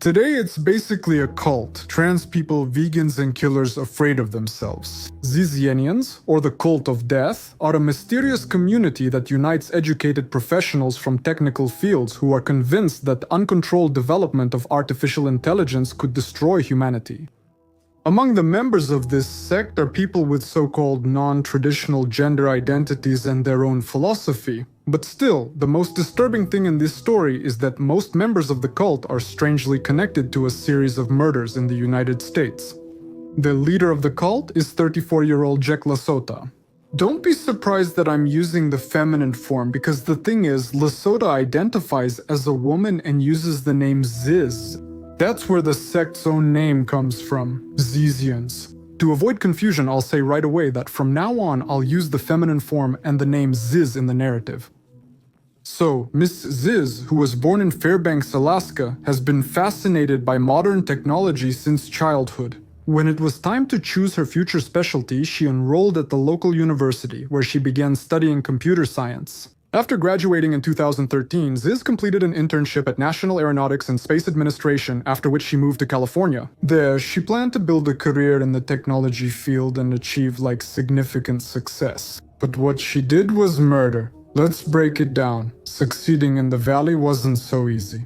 Today it's basically a cult, trans people, vegans and killers afraid of themselves. Zizians, or the cult of death, are a mysterious community that unites educated professionals from technical fields who are convinced that uncontrolled development of artificial intelligence could destroy humanity. Among the members of this sect are people with so-called non-traditional gender identities and their own philosophy. But still, the most disturbing thing in this story is that most members of the cult are strangely connected to a series of murders in the United States. The leader of the cult is 34-year-old Jack Lasota. Don't be surprised that I'm using the feminine form, because the thing is, Lasota identifies as a woman and uses the name Ziz. That's where the sect's own name comes from, Zizians. To avoid confusion, I'll say right away that from now on I'll use the feminine form and the name Ziz in the narrative. So, Miss Ziz, who was born in Fairbanks, Alaska, has been fascinated by modern technology since childhood. When it was time to choose her future specialty, she enrolled at the local university, where she began studying computer science. After graduating in 2013, Ziz completed an internship at National Aeronautics and Space Administration, after which she moved to California. There, she planned to build a career in the technology field and achieve significant success. But what she did was murder. Let's break it down. Succeeding in the valley wasn't so easy.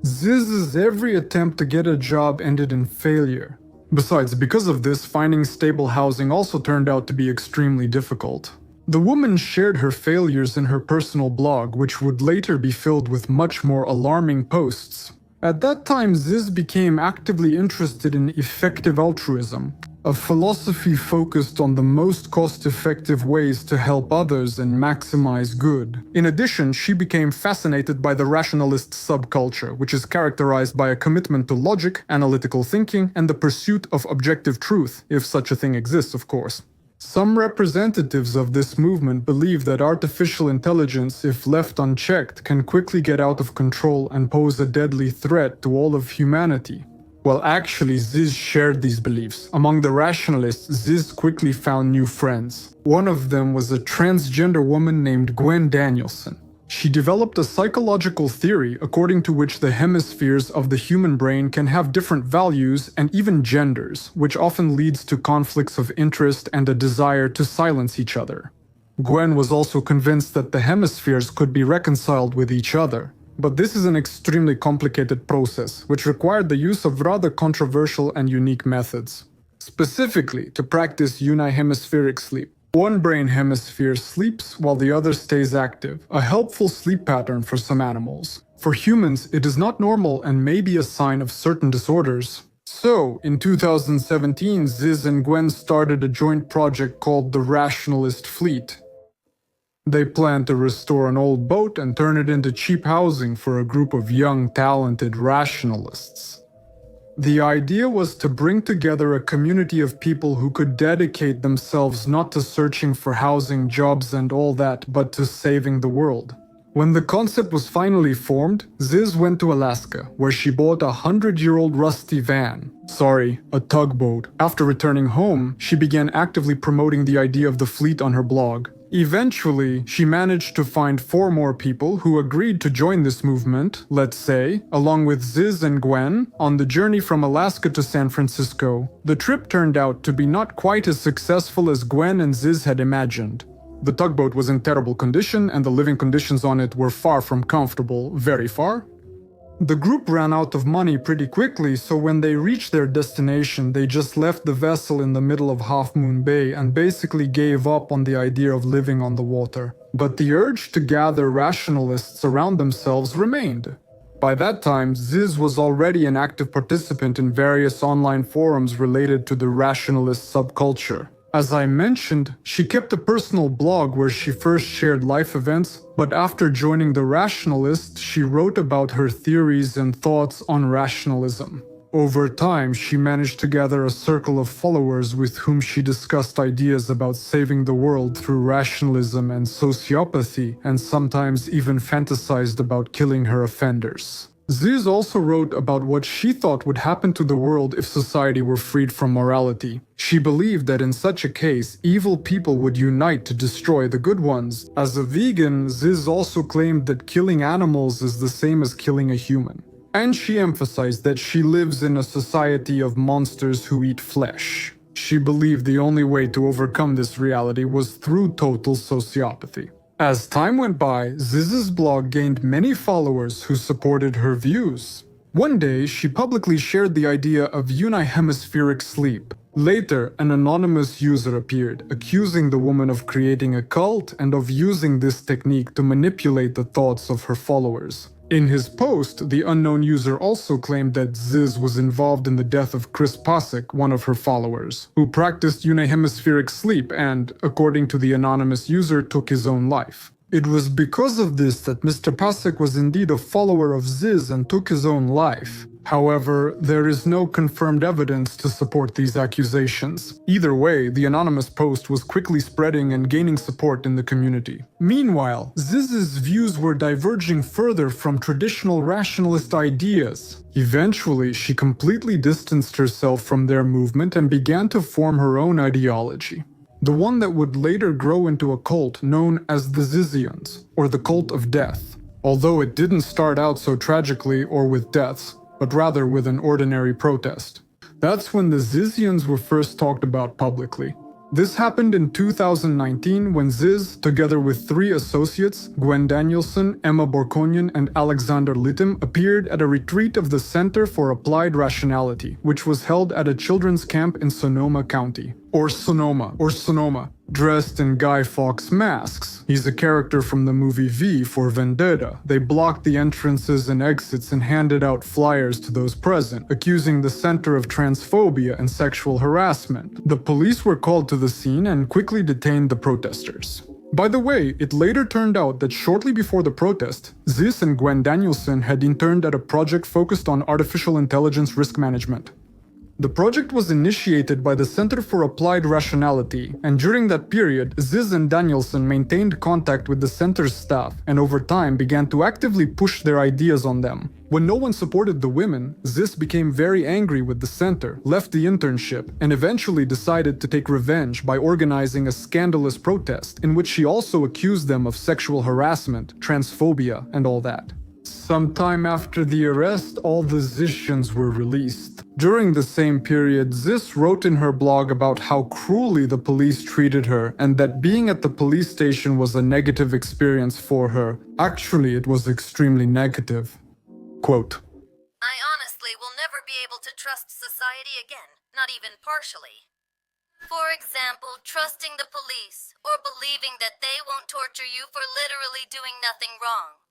Ziz's every attempt to get a job ended in failure. Besides, because of this, finding stable housing also turned out to be extremely difficult. The woman shared her failures in her personal blog, which would later be filled with much more alarming posts. At that time, Ziz became actively interested in effective altruism, a philosophy focused on the most cost-effective ways to help others and maximize good. In addition, she became fascinated by the rationalist subculture, which is characterized by a commitment to logic, analytical thinking, and the pursuit of objective truth, if such a thing exists, of course. Some representatives of this movement believe that artificial intelligence, if left unchecked, can quickly get out of control and pose a deadly threat to all of humanity. Well, actually, Ziz shared these beliefs. Among the rationalists, Ziz quickly found new friends. One of them was a transgender woman named Gwen Danielson. She developed a psychological theory according to which the hemispheres of the human brain can have different values and even genders, which often leads to conflicts of interest and a desire to silence each other. Gwen was also convinced that the hemispheres could be reconciled with each other. But this is an extremely complicated process, which required the use of rather controversial and unique methods. Specifically, to practice unihemispheric sleep. One brain hemisphere sleeps while the other stays active, a helpful sleep pattern for some animals. For humans, it is not normal and may be a sign of certain disorders. So, in 2017, Ziz and Gwen started a joint project called the Rationalist Fleet. They planned to restore an old boat and turn it into cheap housing for a group of young, talented rationalists. The idea was to bring together a community of people who could dedicate themselves not to searching for housing, jobs and all that, but to saving the world. When the concept was finally formed, Ziz went to Alaska, where she bought a 100-year-old rusty van. A tugboat. After returning home, she began actively promoting the idea of the fleet on her blog. Eventually, she managed to find 4 more people who agreed to join this movement, let's say, along with Ziz and Gwen, on the journey from Alaska to San Francisco. The trip turned out to be not quite as successful as Gwen and Ziz had imagined. The tugboat was in terrible condition, and the living conditions on it were far from comfortable, very far. The group ran out of money pretty quickly, so when they reached their destination, they just left the vessel in the middle of Half Moon Bay and basically gave up on the idea of living on the water. But the urge to gather rationalists around themselves remained. By that time, Ziz was already an active participant in various online forums related to the rationalist subculture. As I mentioned, she kept a personal blog where she first shared life events, but after joining the Rationalist, she wrote about her theories and thoughts on rationalism. Over time, she managed to gather a circle of followers with whom she discussed ideas about saving the world through rationalism and sociopathy, and sometimes even fantasized about killing her offenders. Ziz also wrote about what she thought would happen to the world if society were freed from morality. She believed that in such a case, evil people would unite to destroy the good ones. As a vegan, Ziz also claimed that killing animals is the same as killing a human. And she emphasized that she lives in a society of monsters who eat flesh. She believed the only way to overcome this reality was through total sociopathy. As time went by, Ziz's blog gained many followers who supported her views. One day, she publicly shared the idea of unihemispheric sleep. Later, an anonymous user appeared, accusing the woman of creating a cult and of using this technique to manipulate the thoughts of her followers. In his post, the unknown user also claimed that Ziz was involved in the death of Chris Pasek, one of her followers, who practiced unihemispheric sleep and, according to the anonymous user, took his own life. It was because of this that Mr. Pasek was indeed a follower of Ziz and took his own life. However, there is no confirmed evidence to support these accusations. Either way, the anonymous post was quickly spreading and gaining support in the community. Meanwhile, Ziz's views were diverging further from traditional rationalist ideas. Eventually, she completely distanced herself from their movement and began to form her own ideology. The one that would later grow into a cult known as the Zizians, or the Cult of Death. Although it didn't start out so tragically or with deaths, but rather with an ordinary protest. That's when the Zizians were first talked about publicly. This happened in 2019 when Ziz, together with 3 associates, Gwen Danielson, Emma Borkonian, and Alexander Littim, appeared at a retreat of the Center for Applied Rationality, which was held at a children's camp in Sonoma County. Or Sonoma, dressed in Guy Fawkes masks. He's a character from the movie V for Vendetta. They blocked the entrances and exits and handed out flyers to those present, accusing the center of transphobia and sexual harassment. The police were called to the scene and quickly detained the protesters. By the way, it later turned out that shortly before the protest, Ziz and Gwen Danielson had interned at a project focused on artificial intelligence risk management. The project was initiated by the Center for Applied Rationality, and during that period, Ziz and Danielson maintained contact with the center's staff and over time began to actively push their ideas on them. When no one supported the women, Ziz became very angry with the center, left the internship, and eventually decided to take revenge by organizing a scandalous protest in which she also accused them of sexual harassment, transphobia, and all that. Sometime after the arrest, all the Zizians were released. During the same period, Ziz wrote in her blog about how cruelly the police treated her and that being at the police station was a negative experience for her. Actually, it was extremely negative. Quote, I honestly will never be able to trust society again, not even partially. For example, trusting the police or believing that they won't torture you for literally doing nothing wrong.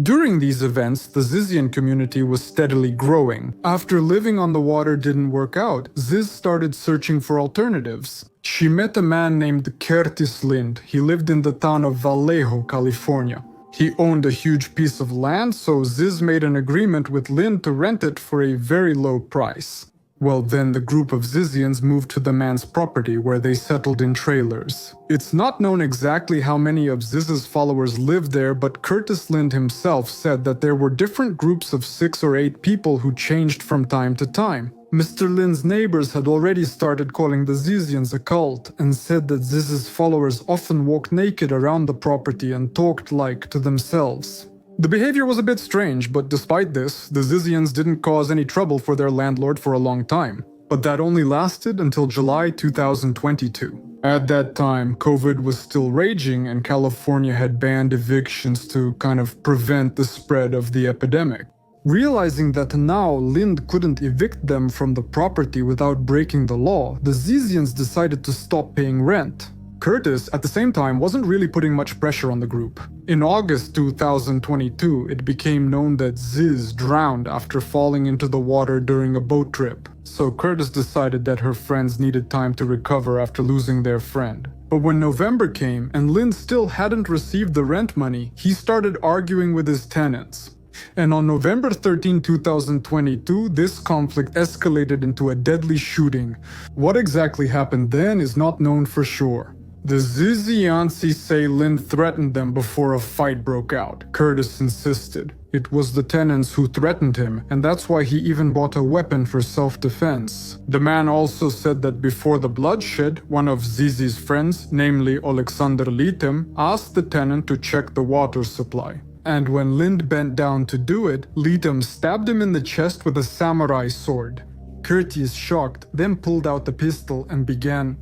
During these events, the Zizian community was steadily growing. After living on the water didn't work out, Ziz started searching for alternatives. She met a man named Curtis Lind. He lived in the town of Vallejo, California. He owned a huge piece of land, so Ziz made an agreement with Lind to rent it for a very low price. Well, then the group of Zizians moved to the man's property where they settled in trailers. It's not known exactly how many of Ziz's followers lived there, but Curtis Lind himself said that there were different groups of 6 or 8 people who changed from time to time. Mr. Lind's neighbors had already started calling the Zizians a cult and said that Ziz's followers often walked naked around the property and talked like to themselves. The behavior was a bit strange, but despite this, the Zizians didn't cause any trouble for their landlord for a long time. But that only lasted until July 2022. At that time, COVID was still raging and California had banned evictions to kind of prevent the spread of the epidemic. Realizing that now Lind couldn't evict them from the property without breaking the law, the Zizians decided to stop paying rent. Curtis, at the same time, wasn't really putting much pressure on the group. In August 2022, it became known that Ziz drowned after falling into the water during a boat trip. So Curtis decided that her friends needed time to recover after losing their friend. But when November came and Lind still hadn't received the rent money, he started arguing with his tenants. And on November 13, 2022, this conflict escalated into a deadly shooting. What exactly happened then is not known for sure. The Zizians say Lind threatened them before a fight broke out. Curtis insisted. It was the tenants who threatened him, and that's why he even bought a weapon for self-defense. The man also said that before the bloodshed, one of Zizi's friends, namely Alexander Littim, asked the tenant to check the water supply. And when Lind bent down to do it, Litam stabbed him in the chest with a samurai sword. Curtis, shocked, then pulled out the pistol and began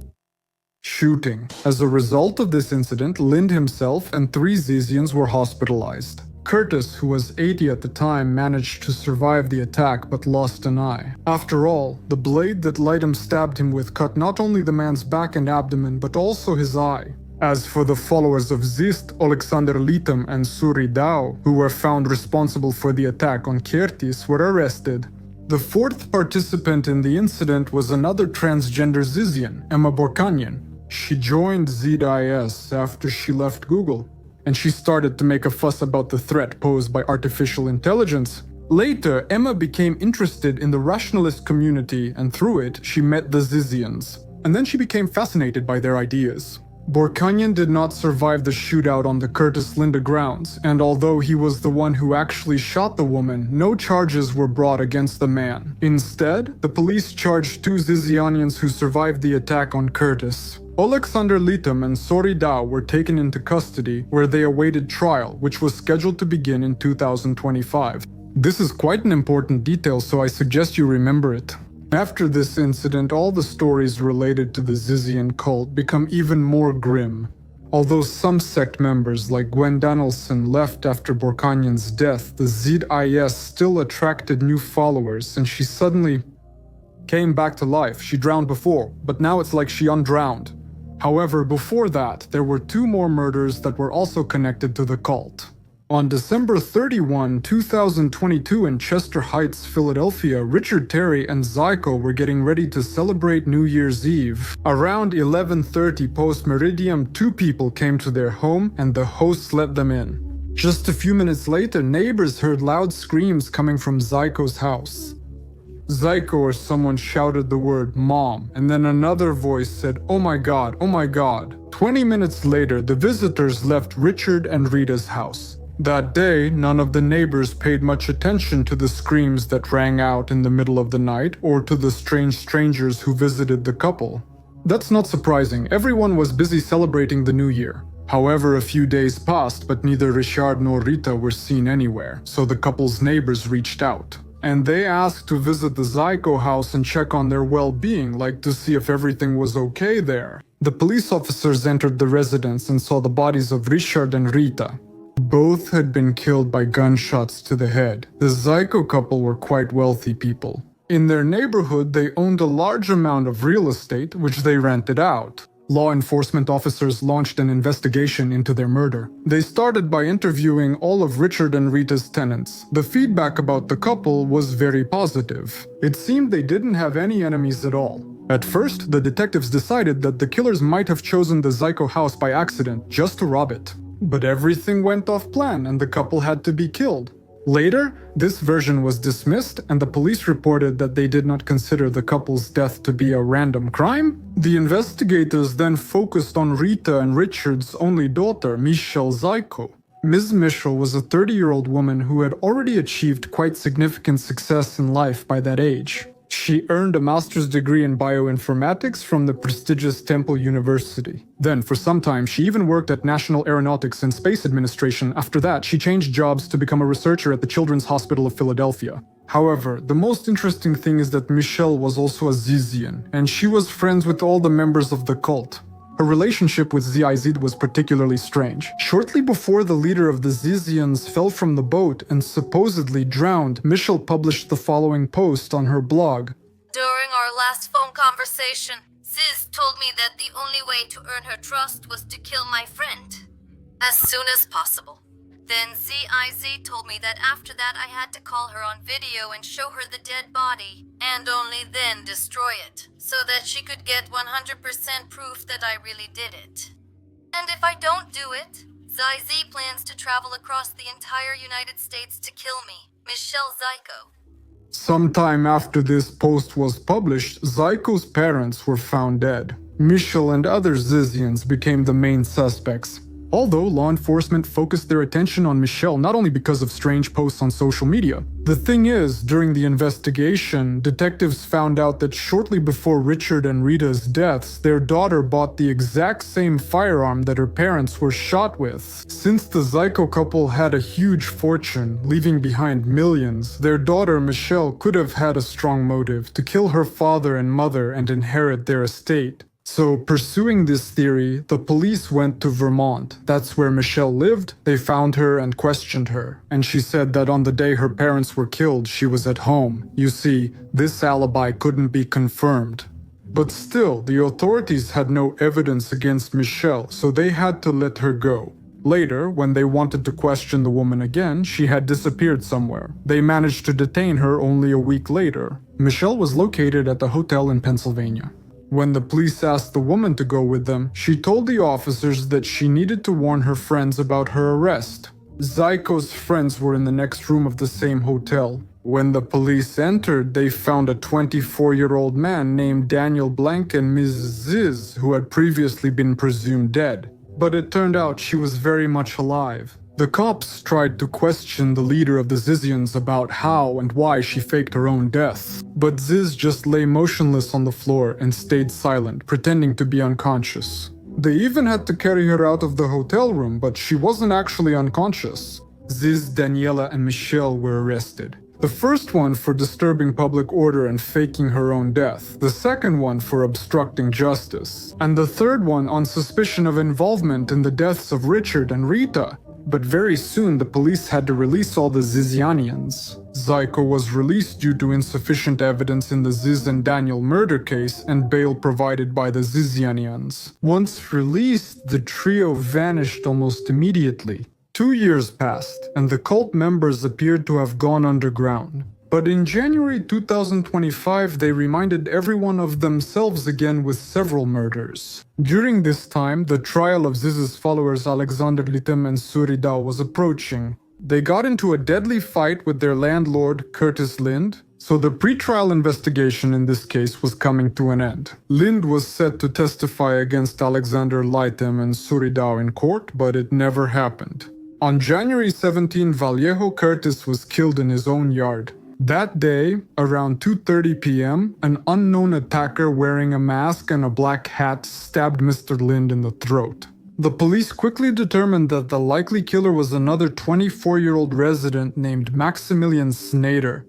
shooting. As a result of this incident, Lind himself and 3 Zizians were hospitalized. Curtis, who was 80 at the time, managed to survive the attack but lost an eye. After all, the blade that Litam stabbed him with cut not only the man's back and abdomen but also his eye. As for the followers of Zist, Alexander Litam and Suri Dao, who were found responsible for the attack on Curtis, were arrested. The 4th participant in the incident was another transgender Zizian, Emma Borkanyan. She joined ZIS after she left Google, and she started to make a fuss about the threat posed by artificial intelligence. Later, Emma became interested in the Rationalist community, and through it, she met the Zizians. And then she became fascinated by their ideas. Borkanyan did not survive the shootout on the Curtis Linda grounds, and although he was the one who actually shot the woman, no charges were brought against the man. Instead, the police charged 2 Zizianians who survived the attack on Curtis. Alexander Litam and Sori Dao were taken into custody, where they awaited trial, which was scheduled to begin in 2025. This is quite an important detail, so I suggest you remember it. After this incident, all the stories related to the Zizian cult become even more grim. Although some sect members like Gwen Danielson left after Borkanyan's death, the ZIS still attracted new followers, and she suddenly came back to life. She drowned before, but now it's like she undrowned. However, before that, there were 2 more murders that were also connected to the cult. On December 31, 2022 in Chester Heights, Philadelphia, Richard Terry and Zyko were getting ready to celebrate New Year's Eve. Around 11:30 post-meridium, 2 people came to their home and the hosts let them in. Just a few minutes later, neighbors heard loud screams coming from Zyko's house. Zyko or someone shouted the word "Mom," and then another voice said, "Oh my God, oh my God." 20 minutes later, the visitors left Richard and Rita's house. That day, none of the neighbors paid much attention to the screams that rang out in the middle of the night or to the strange strangers who visited the couple. That's not surprising, everyone was busy celebrating the new year. However, a few days passed, but neither Richard nor Rita were seen anywhere, so the couple's neighbors reached out. And they asked to visit the Zyko house and check on their well-being, like to see if everything was okay there. The police officers entered the residence and saw the bodies of Richard and Rita. Both had been killed by gunshots to the head. The Zyko couple were quite wealthy people. In their neighborhood, they owned a large amount of real estate, which they rented out. Law enforcement officers launched an investigation into their murder. They started by interviewing all of Richard and Rita's tenants. The feedback about the couple was very positive. It seemed they didn't have any enemies at all. At first, the detectives decided that the killers might have chosen the Zyko house by accident, just to rob it. But everything went off plan and the couple had to be killed. Later, this version was dismissed and the police reported that they did not consider the couple's death to be a random crime. The investigators then focused on Rita and Richard's only daughter, Michelle Zyko. Ms. Michelle was a 30-year-old woman who had already achieved quite significant success in life by that age. She earned a master's degree in bioinformatics from the prestigious Temple University. Then, for some time, she even worked at National Aeronautics and Space Administration. After that, she changed jobs to become a researcher at the Children's Hospital of Philadelphia. However, the most interesting thing is that Michelle was also a Zizian, and she was friends with all the members of the cult. Her relationship with ZIZ was particularly strange. Shortly before the leader of the Zizians fell from the boat and supposedly drowned, Michelle published the following post on her blog. During our last phone conversation, Ziz told me that the only way to earn her trust was to kill my friend as soon as possible. Then ZIZ told me that after that I had to call her on video and show her the dead body, and only then destroy it, so that she could get 100% proof that I really did it. And if I don't do it, ZIZ plans to travel across the entire United States to kill me, Michelle Zyko. Sometime after this post was published, Zyko's parents were found dead. Michelle and other Zizians became the main suspects. Although law enforcement focused their attention on Michelle not only because of strange posts on social media. The thing is, during the investigation, detectives found out that shortly before Richard and Rita's deaths, their daughter bought the exact same firearm that her parents were shot with. Since the Zyko couple had a huge fortune, leaving behind millions, their daughter Michelle could have had a strong motive to kill her father and mother and inherit their estate. So, pursuing this theory, the police went to Vermont. That's where Michelle lived. They found her and questioned her. And she said that on the day her parents were killed, she was at home. You see, this alibi couldn't be confirmed. But still, the authorities had no evidence against Michelle, so they had to let her go. Later, when they wanted to question the woman again, she had disappeared somewhere. They managed to detain her only a week later. Michelle was located at a hotel in Pennsylvania. When the police asked the woman to go with them, she told the officers that she needed to warn her friends about her arrest. Zyko's friends were in the next room of the same hotel. When the police entered, they found a 24-year-old man named Daniel Blank and Ms. Ziz, who had previously been presumed dead. But it turned out she was very much alive. The cops tried to question the leader of the Zizians about how and why she faked her own death. But Ziz just lay motionless on the floor and stayed silent, pretending to be unconscious. They even had to carry her out of the hotel room, but she wasn't actually unconscious. Ziz, Daniela, and Michelle were arrested. The first one for disturbing public order and faking her own death, the second one for obstructing justice, and the third one on suspicion of involvement in the deaths of Richard and Rita. But very soon the police had to release all the Zizianians. Zyko was released due to insufficient evidence in the Ziz and Daniel murder case and bail provided by the Zizianians. Once released, the trio vanished almost immediately. 2 years passed, and the cult members appeared to have gone underground. But in January 2025, they reminded everyone of themselves again with several murders. During this time, the trial of Ziz's followers Alexander Litem and Suridao was approaching. They got into a deadly fight with their landlord, Curtis Lind, so the pre-trial investigation in this case was coming to an end. Lind was set to testify against Alexander Litem and Suridao in court, but it never happened. On January 17, Vallejo Curtis was killed in his own yard. That day, around 2:30 p.m., an unknown attacker wearing a mask and a black hat stabbed Mr. Lind in the throat. The police quickly determined that the likely killer was another 24-year-old resident named Maximilian Snyder.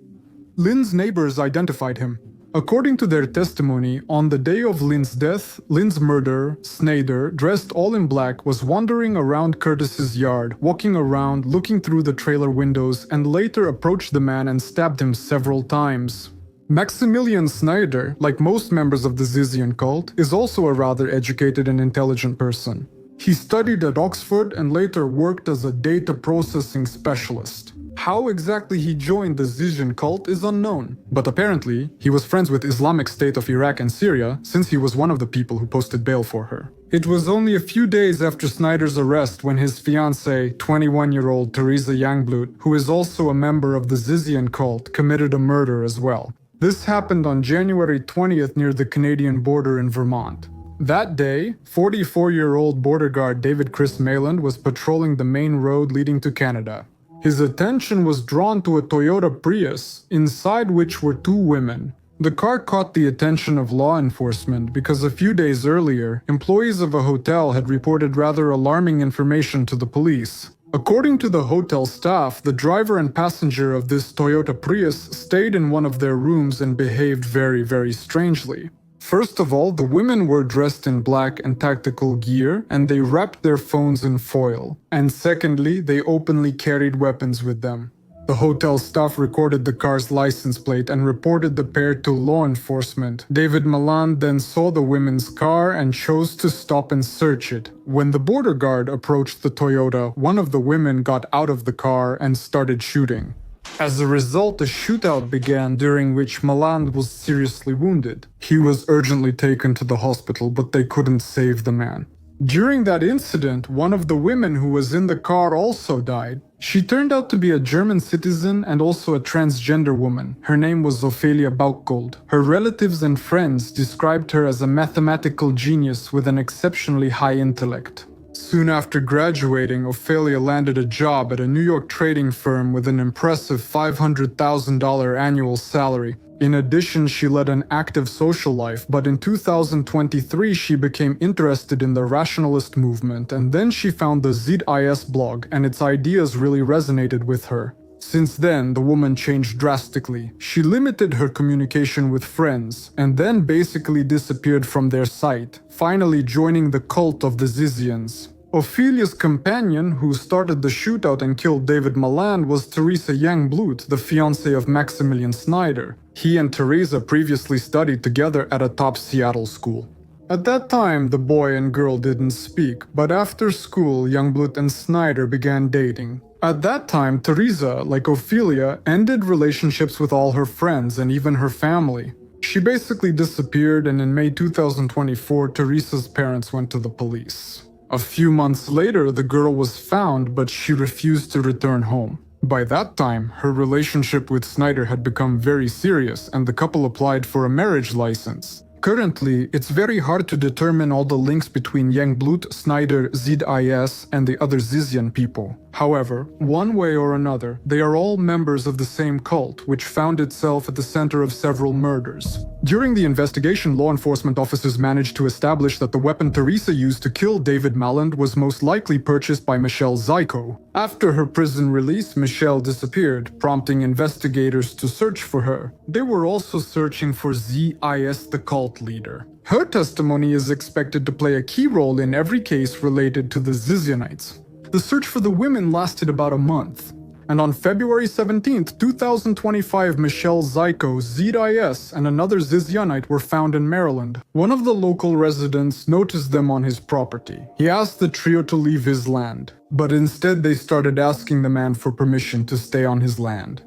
Lind's neighbors identified him. According to their testimony, on the day of Lind's death, Lind's murderer, Snyder, dressed all in black, was wandering around Curtis's yard, walking around, looking through the trailer windows, and later approached the man and stabbed him several times. Maximilian Snyder, like most members of the Zizian cult, is also a rather educated and intelligent person. He studied at Oxford and later worked as a data processing specialist. How exactly he joined the Zizian cult is unknown, but apparently he was friends with Islamic State of Iraq and Syria since he was one of the people who posted bail for her. It was only a few days after Snyder's arrest when his fiancée, 21-year-old Teresa Youngblood, who is also a member of the Zizian cult, committed a murder as well. This happened on January 20th near the Canadian border in Vermont. That day, 44-year-old border guard David Chris Mayland was patrolling the main road leading to Canada. His attention was drawn to a Toyota Prius, inside which were two women. The car caught the attention of law enforcement because a few days earlier, employees of a hotel had reported rather alarming information to the police. According to the hotel staff, the driver and passenger of this Toyota Prius stayed in one of their rooms and behaved very strangely. First of all, the women were dressed in black and tactical gear, and they wrapped their phones in foil. And secondly, they openly carried weapons with them. The hotel staff recorded the car's license plate and reported the pair to law enforcement. David Malan then saw the women's car and chose to stop and search it. When the border guard approached the Toyota, one of the women got out of the car and started shooting. As a result, a shootout began during which Maland was seriously wounded. He was urgently taken to the hospital, but they couldn't save the man. During that incident, one of the women who was in the car also died. She turned out to be a German citizen and also a transgender woman. Her name was Ophelia Bauchgold. Her relatives and friends described her as a mathematical genius with an exceptionally high intellect. Soon after graduating, Ophelia landed a job at a New York trading firm with an impressive $500,000 annual salary. In addition, she led an active social life, but in 2023 she became interested in the Rationalist movement, and then she found the Zizians blog, and its ideas really resonated with her. Since then, the woman changed drastically. She limited her communication with friends, and then basically disappeared from their sight, finally joining the cult of the Zizians. Ophelia's companion, who started the shootout and killed David Maland, was Teresa Youngblood, the fiancée of Maximilian Snyder. He and Teresa previously studied together at a top Seattle school. At that time, the boy and girl didn't speak, but after school, Youngblood and Snyder began dating. At that time, Teresa, like Ophelia, ended relationships with all her friends and even her family. She basically disappeared, and in May 2024, Teresa's parents went to the police. A few months later, the girl was found, but she refused to return home. By that time, her relationship with Snyder had become very serious, and the couple applied for a marriage license. Currently, it's very hard to determine all the links between Youngblood, Snyder, Zizians, and the other Zizian people. However, one way or another, they are all members of the same cult, which found itself at the center of several murders. During the investigation, law enforcement officers managed to establish that the weapon Teresa used to kill David Maland was most likely purchased by Michelle Zyko. After her prison release, Michelle disappeared, prompting investigators to search for her. They were also searching for Zizians, the cult leader. Her testimony is expected to play a key role in every case related to the Zizianites. The search for the women lasted about a month, and on February 17, 2025, Michelle Zyko, Zizians, and another Zizianite were found in Maryland. One of the local residents noticed them on his property. He asked the trio to leave his land, but instead they started asking the man for permission to stay on his land.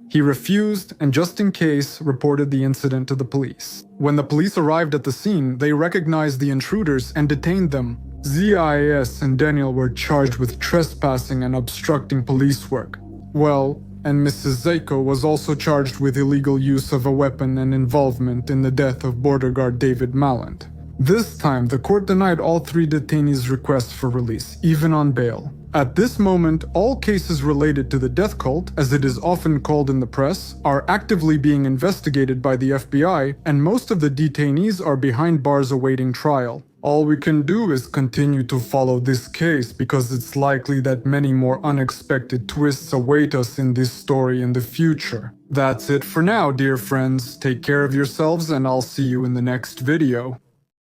He refused and, just in case, reported the incident to the police. When the police arrived at the scene, they recognized the intruders and detained them. Zizians and Daniel were charged with trespassing and obstructing police work. And Mrs. Zyko was also charged with illegal use of a weapon and involvement in the death of border guard David Maland. This time, the court denied all three detainees' requests for release, even on bail. At this moment, all cases related to the death cult, as it is often called in the press, are actively being investigated by the FBI, and most of the detainees are behind bars awaiting trial. All we can do is continue to follow this case because it's likely that many more unexpected twists await us in this story in the future. That's it for now, dear friends. Take care of yourselves, and I'll see you in the next video.